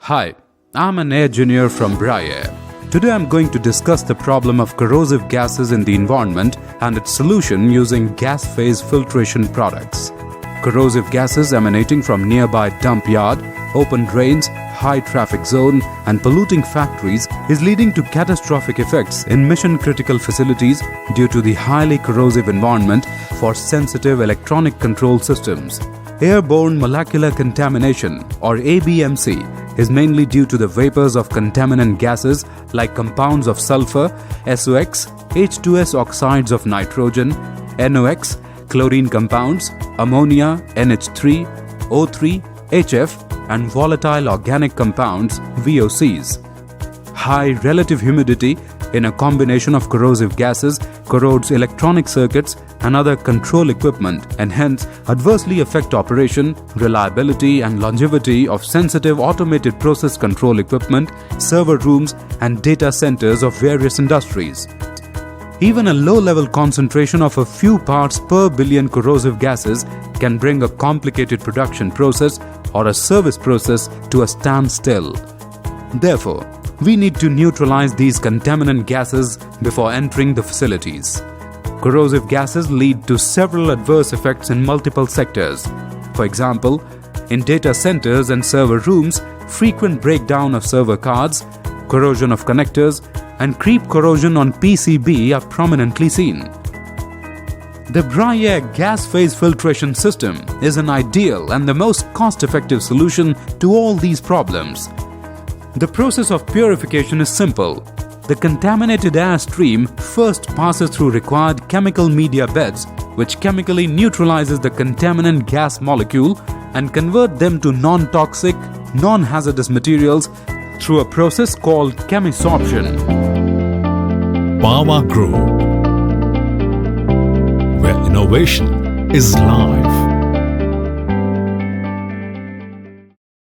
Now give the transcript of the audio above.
Hi, I'm an engineer from Bry-Air. Today I'm going to discuss the problem of corrosive gases in the environment and its solution using gas phase filtration products. Corrosive gases emanating from nearby dump yard, open drains, high traffic zone and polluting factories is leading to catastrophic effects in mission-critical facilities due to the highly corrosive environment for sensitive electronic control systems. Airborne molecular contamination, or ABMC, is mainly due to the vapors of contaminant gases like compounds of sulfur, SOx, H2S oxides of nitrogen, NOx, chlorine compounds, ammonia, NH3, O3, HF, and volatile organic compounds, VOCs. High relative humidity in a combination of corrosive gases corrodes electronic circuits and other control equipment and hence adversely affect operation, reliability and longevity of sensitive automated process control equipment, server rooms and data centers of various industries. Even a low-level concentration of a few parts per billion corrosive gases can bring a complicated production process or a service process to a standstill. Therefore, we need to neutralize these contaminant gases before entering the facilities. Corrosive gases lead to several adverse effects in multiple sectors. For example, in data centers and server rooms, frequent breakdown of server cards, corrosion of connectors, and creep corrosion on PCB are prominently seen. The Bry-Air gas phase filtration system is an ideal and the most cost-effective solution to all these problems. The process of purification is simple. The contaminated air stream first passes through required chemical media beds, which chemically neutralizes the contaminant gas molecule and convert them to non-toxic, non-hazardous materials through a process called chemisorption. Power Group, where innovation is live.